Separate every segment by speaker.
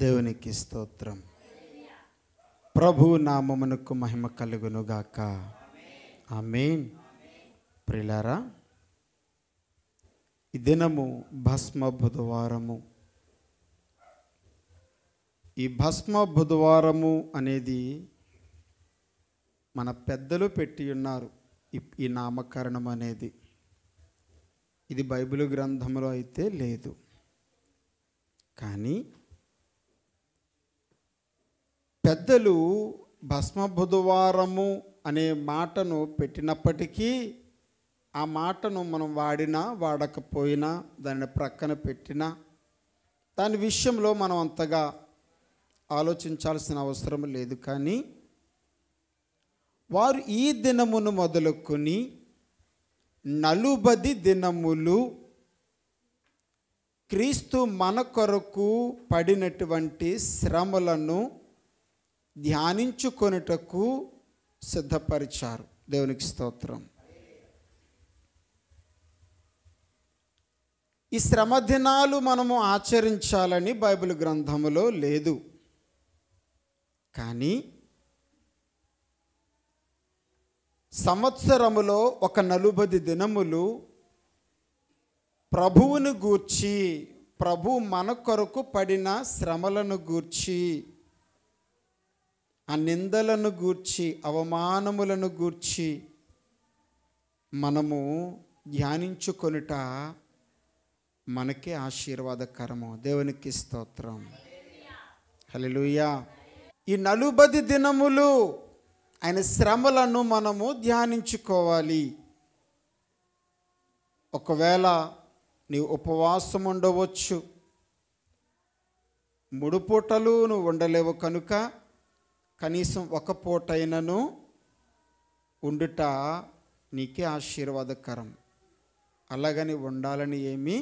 Speaker 1: దేవునికి స్తోత్రం. ప్రభు నామమునకు మహిమ కలుగును గాక. ఆమేన్. ప్రియులారా, ఈ దినము భస్మ బుధవారము. ఈ భస్మ బుధవారము అనేది మన పెద్దలు పెట్టి ఉన్నారు. ఈ నామకరణం అనేది ఇది బైబిల్ గ్రంథంలో అయితే లేదు. కానీ పెద్దలు భస్మ బుధవారము అనే మాటను పెట్టినప్పటికీ ఆ మాటను మనం వాడినా వాడకపోయినా దాన్ని ప్రక్కన పెట్టినా దాని విషయంలో మనం అంతగా ఆలోచించాల్సిన అవసరం లేదు. కానీ వారు ఈ దినమును మొదలుకొని 40 దినములు క్రీస్తు మన కొరకు పడినటువంటి శ్రమలను ధ్యానించుకొనుటకు సిద్ధపరిచారు. దేవునికి స్తోత్రం. ఈ శ్రమ దినాలు మనము ఆచరించాలని బైబిల్ గ్రంథములో లేదు. కానీ సంవత్సరములో ఒక 40 దినములు ప్రభువును గూర్చి, ప్రభు మన కొరకు పడిన శ్రమలను గూర్చి, ఆ నిందలను గూర్చి, అవమానములను గూర్చి మనము ధ్యానించుకొనుట మనకే ఆశీర్వాదకరము. దేవునికి స్తోత్రం. హల్లెలూయా. ఈ 40 దినములు ఆయన శ్రమలను మనము ధ్యానించుకోవాలి. ఒకవేళ నీవు ఉపవాసం ఉండవచ్చు, 3 పూటలు నువ్వు ఉండలేవు కనుక కనీసం ఒక పూటైనను ఉండుట నీకే ఆశీర్వాదకరం. అలాగని ఉండాలని ఏమీ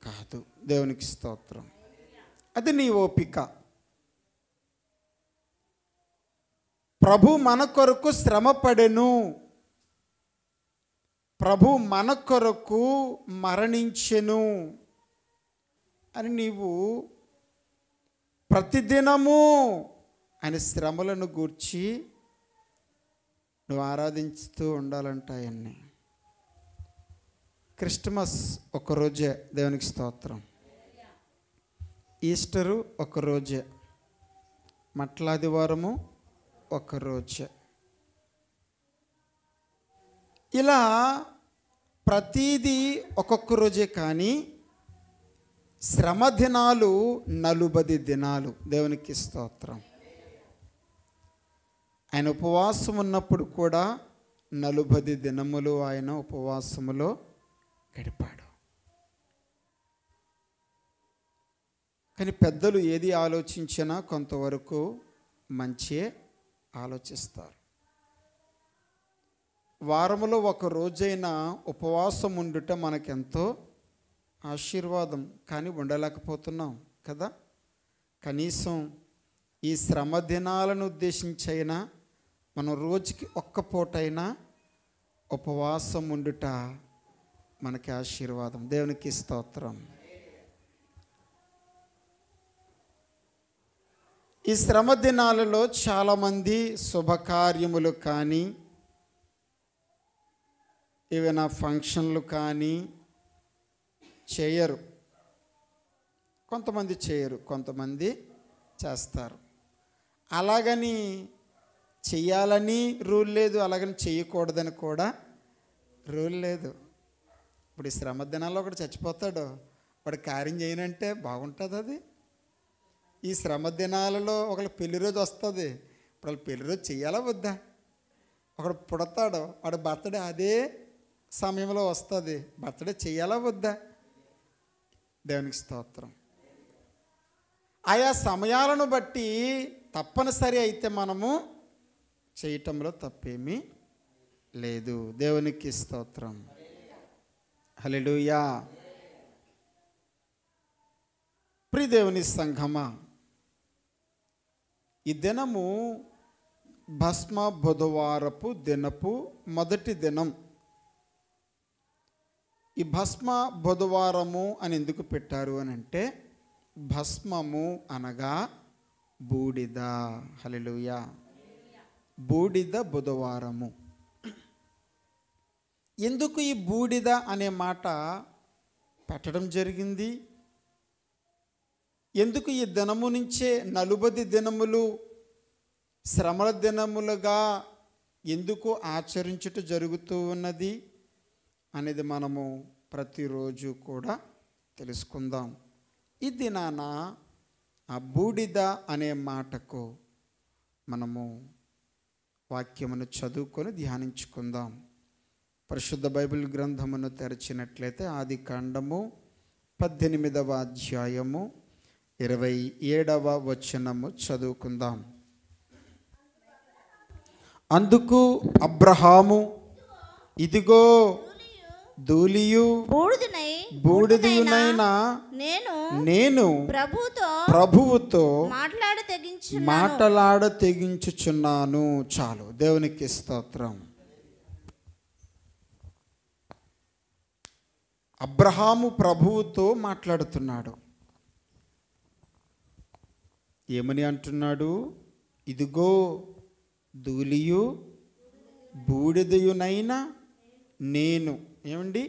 Speaker 1: కాదు. దేవునికి స్తోత్రం. అది నీ ఓపిక. ప్రభు మన కొరకు శ్రమపడెను, ప్రభు మన కొరకు మరణించెను అని నీవు ప్రతిదినము ఆయన శ్రమలను గూర్చి నువ్వు ఆరాధించుతూ ఉండాలంట ఆయన్ని. క్రిస్మస్ ఒకరోజే, దేవునికి స్తోత్రం. ఈస్టరు ఒకరోజే, మట్లాదివారము ఒకరోజే. ఇలా ప్రతీదీ ఒక్కొక్క రోజే. కానీ శ్రమ దినాలు 40 దినాలు. దేవునికి స్తోత్రం. ఆయన ఉపవాసం ఉన్నప్పుడు కూడా 40 దినములు ఆయన ఉపవాసములో గడిపాడు. కానీ పెద్దలు ఏది ఆలోచించినా కొంతవరకు మంచియే ఆలోచిస్తారు. వారములో ఒక రోజైనా ఉపవాసం ఉండుట మనకెంతో ఆశీర్వాదం. కానీ ఉండలేకపోతున్నాం కదా. కనీసం ఈ శ్రమ దినాలను ఉద్దేశించైనా మనం రోజుకి ఒక్క పూటైనా ఉపవాసం ఉండుట మనకి ఆశీర్వాదం. దేవునికి స్తోత్రం. ఈ శ్రమ దినాలలో చాలామంది శుభకార్యములు కానీ, ఏవైనా ఫంక్షన్లు కానీ చేయరు. కొంతమంది చేయరు, కొంతమంది చేస్తారు. అలాగని చెయ్యాలని రూల్ లేదు, అలాగని చేయకూడదని కూడా రూల్ లేదు. ఇప్పుడు ఈ శ్రమ దినాల్లో ఒకటి చచ్చిపోతాడు, వాడు కార్యం చేయనంటే బాగుంటుంది. అది ఈ శ్రమ దినాలలో ఒకళ్ళు పెళ్లి రోజు వస్తుంది, ఇప్పుడు వాళ్ళు పెళ్లి రోజు చెయ్యాలా వద్దా? ఒకడు పుడతాడు, వాడు బర్త్డే అదే సమయంలో వస్తుంది, బర్త్డే చెయ్యాలా వద్దా? దేవునికి స్తోత్రం. ఆయా సమయాలను బట్టి తప్పనిసరి అయితే మనము చేయటంలో తప్పేమీ లేదు. దేవునికి స్తోత్రం. హల్లెలూయా. ప్రియ దేవుని సంఘమా, ఈ దినము భస్మ బుధవారపు దినపు మొదటి దినం. ఈ భస్మ బుధవారము అని ఎందుకు పెట్టారు అని అంటే, భస్మము అనగా బూడిద. హల్లెలూయా. బూడిద బుధవారము. ఎందుకు ఈ బూడిద అనే మాట పెట్టడం జరిగింది? ఎందుకు ఈ దినము నుంచే 40 దినములు శ్రమల దినములుగా ఎందుకు ఆచరించుట జరుగుతూ ఉన్నది అనేది మనము ప్రతిరోజు కూడా తెలుసుకుందాం. ఈ దినాన ఆ బూడిద అనే మాటకు మనము వాక్యమును చదువుకొని ధ్యానించుకుందాం. పరిశుద్ధ బైబిల్ గ్రంథమును తెరచినట్లయితే ఆదికాండము 18వ అధ్యాయము 27వ వచనము చదువుకుందాం. అందుకు అబ్రహాము, ఇదిగో ధూళియు బూడిదయునైన నేను ప్రభువుతో మాటలాడ తెగించుచున్నాను. చాలు. దేవునికి స్తోత్రం. అబ్రహాము ప్రభువుతో మాట్లాడుతున్నాడు. ఏమని అంటున్నాడు? ఇదిగో ధూళియు బూడిదయునైన నేను. ఏమండి,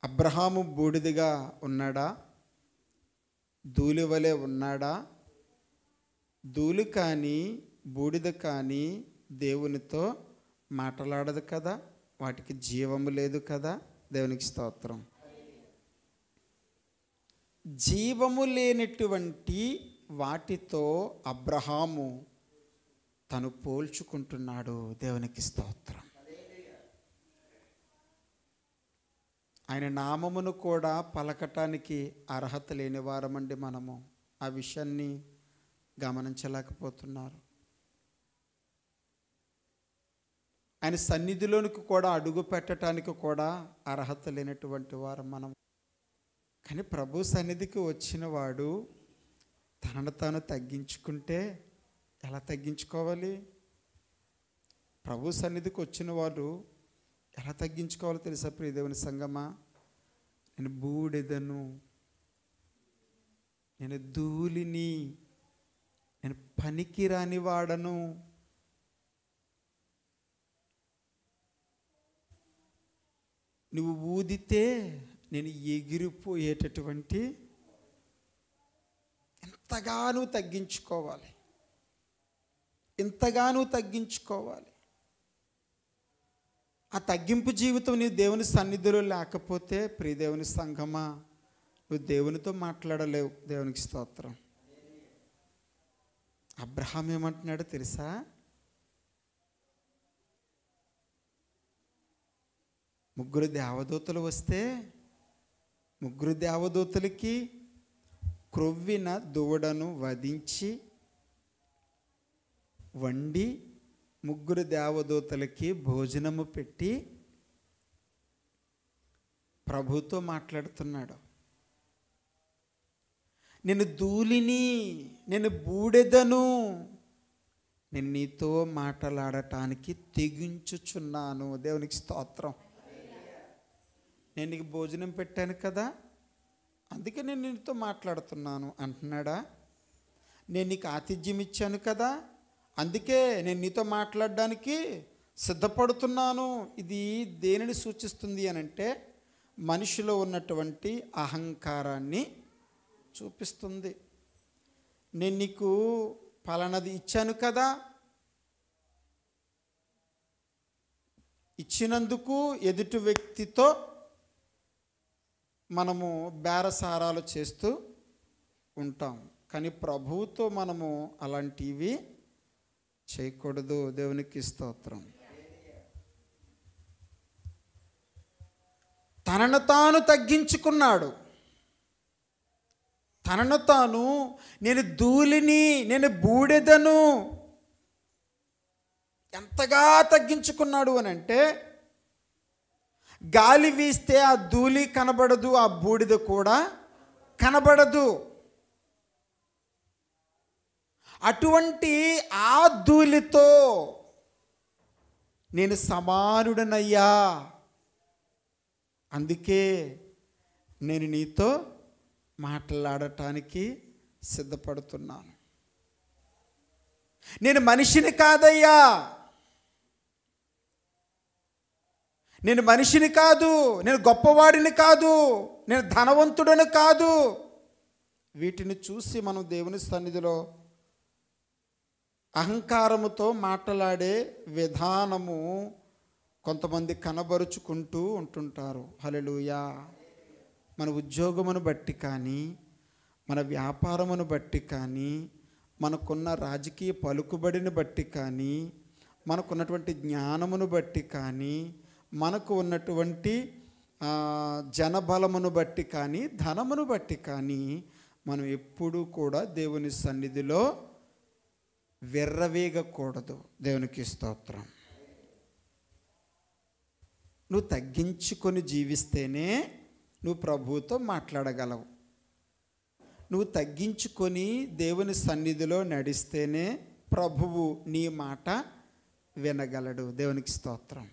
Speaker 1: అబ్రహాము బూడిదగా ఉన్నాడా? ధూళి వలె ఉన్నాడా? ధూళి కానీ బూడిద కానీ దేవునితో మాట్లాడదు కదా, వాటికి జీవము లేదు కదా. దేవునికి స్తోత్రం. జీవము లేనటువంటి వాటితో అబ్రహాము తను పోల్చుకుంటున్నాడు. దేవునికి స్తోత్రం. ఆయన నామమును కూడా పలకటానికి అర్హత లేని వారమండి మనము. ఆ విషయాన్ని గమనించలేకపోతున్నారు. ఆయన సన్నిధిలోనికి కూడా అడుగు పెట్టడానికి కూడా అర్హత లేనటువంటి వారు మనం. కానీ ప్రభు సన్నిధికి వచ్చిన వాడు తనను తాను తగ్గించుకుంటే ఎలా తగ్గించుకోవాలి? ప్రభు సన్నిధికి వచ్చిన వాడు ఎలా తగ్గించుకోవాలో తెలుసా ప్రియ దేవుని సంగమా? నేను బూడిదను, నేను ధూళిని, నేను పనికిరాని వాడను, నువ్వు ఊదితే నేను ఎగిరిపోయేటటువంటి, ఎంతగానూ తగ్గించుకోవాలి, ఎంతగానూ తగ్గించుకోవాలి. ఆ తగ్గింపు జీవితం నీవు దేవుని సన్నిధిలో లేకపోతే ప్రియ దేవుని సంగమా, నువ్వు దేవునితో మాట్లాడలేవు. దేవునికి స్తోత్రం. అబ్రహాం ఏమంటున్నాడో తెలుసా? ముగ్గురు దేవదూతలు వస్తే ముగ్గురు దేవదూతలకి క్రొవ్విన దూడను వధించి వండి ముగ్గురు దేవదూతలకి భోజనము పెట్టి ప్రభుతో మాట్లాడుతున్నాడు. నేను ధూళిని, నేను బూడెదను, నేను నీతో మాట్లాడటానికి తెగించుచున్నాను. దేవునికి స్తోత్రం. నేను నీకు భోజనం పెట్టాను కదా, అందుకే నేను నీతో మాట్లాడుతున్నాను అంటున్నాడా? నేను నీకు ఆతిథ్యం ఇచ్చాను కదా, అందుకే నేను నీతో మాట్లాడడానికి సిద్ధపడుతున్నాను. ఇది దేనిని సూచిస్తుంది అని అంటే మనిషిలో ఉన్నటువంటి అహంకారాన్ని చూపిస్తుంది. నేను నీకు పలానది ఇచ్చాను కదా, ఇచ్చినందుకు ఎదుటి వ్యక్తితో మనము బేరసారాలు చేస్తూ ఉంటాం. కానీ ప్రభువుతో మనము అలాంటివి చేయకూడదు. దేవునికి స్తోత్రం. తనను తాను తగ్గించుకున్నాడు. తనను తాను, నేను ధూళిని, నేను బూడిదను, ఎంతగా తగ్గించుకున్నాడు అని అంటే గాలి వీస్తే ఆ ధూళి కనబడదు, ఆ బూడిద కూడా కనబడదు. అటువంటి ఆ ధూళితో నేను సమానుడనయ్యా, అందుకే నేను నీతో మాట్లాడటానికి సిద్ధపడుతున్నాను. నేను మనిషిని కాదయ్యా, నేను మనిషిని కాదు, నేను గొప్పవాడిని కాదు, నేను ధనవంతుడని కాదు. వీటిని చూసి మనం దేవుని సన్నిధిలో అహంకారముతో మాట్లాడే విధానము కొంతమంది కనబరుచుకుంటూ ఉంటుంటారు. హల్లెలూయా. మన ఉద్యోగమును బట్టి కానీ, మన వ్యాపారమును బట్టి కానీ, మనకున్న రాజకీయ పలుకుబడిని బట్టి కానీ, మనకున్నటువంటి జ్ఞానమును బట్టి కానీ, మనకు ఉన్నటువంటి జనబలమును బట్టి కానీ, ధనమును బట్టి కానీ మనం ఎప్పుడూ కూడా దేవుని సన్నిధిలో విర్రవీగకూడదు. దేవునికి స్తోత్రం. నువ్వు తగ్గించుకొని జీవిస్తేనే నువ్వు ప్రభువుతో మాట్లాడగలవు. నువ్వు తగ్గించుకొని దేవుని సన్నిధిలో నడిస్తేనే ప్రభువు నీ మాట వినగలడు. దేవునికి స్తోత్రం.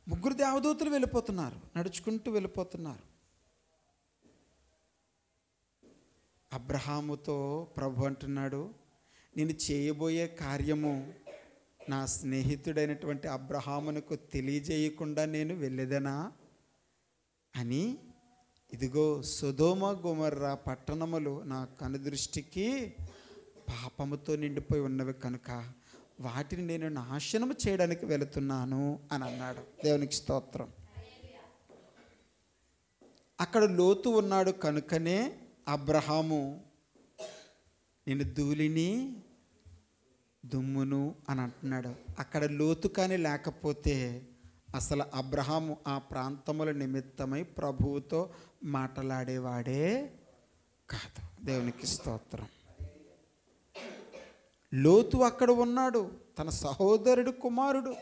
Speaker 1: ముగ్గురు దేవదూతలు వెళ్ళిపోతున్నారు, నడుచుకుంటూ వెళ్ళిపోతున్నారు. అబ్రహాముతో ప్రభు అంటున్నాడు, నేను చేయబోయే కార్యము నా స్నేహితుడైనటువంటి అబ్రహామునకు తెలియజేయకుండా నేను వెళ్ళేదనా అని. ఇదిగో సొదొమ గొమొర్రా పట్టణములు నా కనుదృష్టికి పాపముతో నిండిపోయి ఉన్నవి కనుక వాటిని నేను నాశనము చేయడానికి వెళుతున్నాను అని అన్నాడు. దేవునికి స్తోత్రం. అక్కడ లోతు ఉన్నాడు కనుకనే అబ్రహాము నేను ధూళిని దుమ్మును అని అంటున్నాడు. అక్కడ లోతు కానీ లేకపోతే అసలు అబ్రహాము ఆ ప్రాంతముల నిమిత్తమై ప్రభువుతో మాట్లాడేవాడే కాదు. దేవునికి స్తోత్రం. లోతు అక్కడ ఉన్నాడు, తన సహోదరుడు కుమారుడు.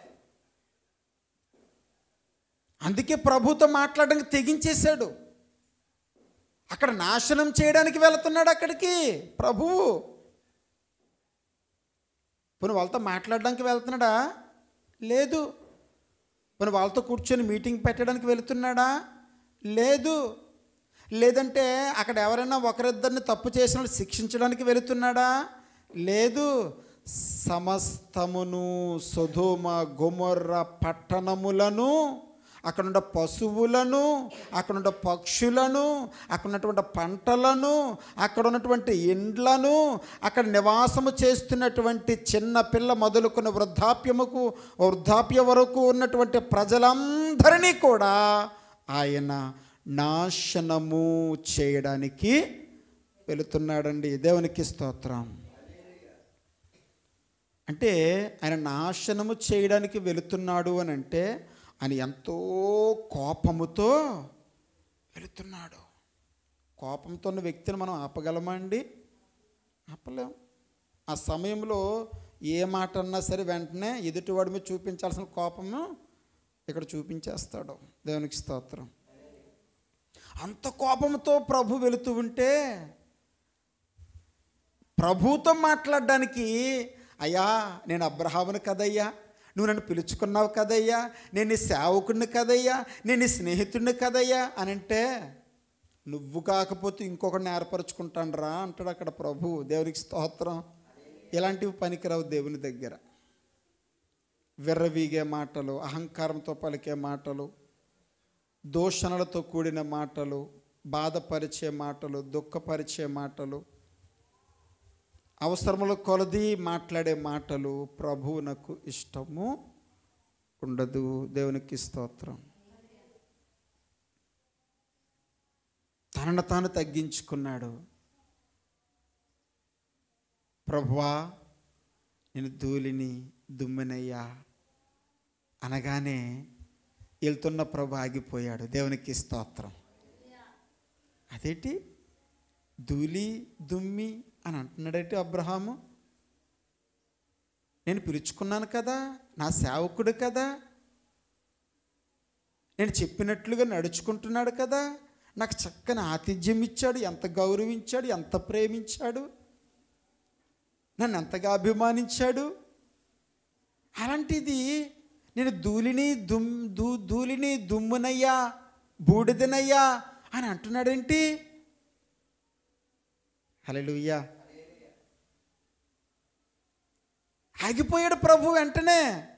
Speaker 1: అందుకే ప్రభువుతో మాట్లాడడానికి తెగించేశాడు. అక్కడ నాశనం చేయడానికి వెళుతున్నాడు అక్కడికి ప్రభువు. పోనీ వాళ్ళతో మాట్లాడడానికి వెళ్తున్నాడా? లేదు. పోనీ వాళ్ళతో కూర్చొని మీటింగ్ పెట్టడానికి వెళుతున్నాడా? లేదు. లేదంటే అక్కడ ఎవరైనా ఒకరిద్దరిని తప్పు చేసిన శిక్షించడానికి వెళుతున్నాడా? లేదు. సమస్తమును సొదొమ గొమొర్రా పట్టణములను, అక్కడున్న పశువులను, అక్కడున్న పక్షులను, అక్కడ ఉన్నటువంటి పంటలను, అక్కడ ఉన్నటువంటి ఇండ్లను, అక్కడ నివాసము చేస్తున్నటువంటి చిన్న పిల్ల మొదలుకున్న వృద్ధాప్య వరకు ఉన్నటువంటి ప్రజలందరినీ కూడా ఆయన నాశనము చేయడానికి వెళుతున్నాడండి. దేవునికి స్తోత్రం. అంటే ఆయన నాశనము చేయడానికి వెళుతున్నాడు అని అంటే ఆయన ఎంతో కోపముతో వెళుతున్నాడు. కోపంతో ఉన్న వ్యక్తిని మనం ఆపగలమా అండి? ఆపలేం. ఆ సమయంలో ఏ మాట అన్నా సరే వెంటనే ఎదుటివాడి మీద చూపించాల్సిన కోపము ఇక్కడ చూపించేస్తాడు. దేవునికి స్తోత్రం. అంత కోపంతో ప్రభు వెళుతూ ఉంటే ప్రభుతో మాట్లాడడానికి, అయ్యా నేను అబ్రహాముని కదయ్యా, నువ్వు నన్ను పిలుచుకున్నావు కదయ్యా, నేను నీ సేవకుడిని కదయ్యా, నేను నీ స్నేహితుడిని కదయ్యా అని అంటే, నువ్వు కాకపోతే ఇంకొకరిని ఏర్పరచుకుంటాను రా అంటాడు అక్కడ ప్రభు. దేవునికి స్తోత్రం. ఇలాంటివి పనికిరావు దేవుని దగ్గర. విర్రవీగే మాటలు, అహంకారంతో పలికే మాటలు, దూషణలతో కూడిన మాటలు, బాధపరిచే మాటలు, దుఃఖపరిచే మాటలు, అవసరముల కొలది మాట్లాడే మాటలు ప్రభువునకు ఇష్టము ఉండదు. దేవునికి స్తోత్రం. తనను తాను తగ్గించుకున్నాడు. ప్రభువా నేను ధూళిని దుమ్మినయ్యా అనగానే వెళ్తున్న ప్రభు ఆగిపోయాడు. దేవునికి స్తోత్రం. అదేంటి ధూళి దుమ్మి అని అంటున్నాడేంటి అబ్రహాము? నేను పిలుచుకున్నాను కదా, నా సేవకుడు కదా, నేను చెప్పినట్లుగా నడుచుకుంటున్నాడు కదా, నాకు చక్కని ఆతిథ్యం ఇచ్చాడు, ఎంత గౌరవించాడు, ఎంత ప్రేమించాడు, నన్ను ఎంతగా అభిమానించాడు. అలాంటిది నేను ధూళిని దుమ్మునయ్యా, బూడిదనయ్యా అని అంటున్నాడేంటి? హల్లెలూయా. ఆగిపోయాడు ప్రభు వెంటనే.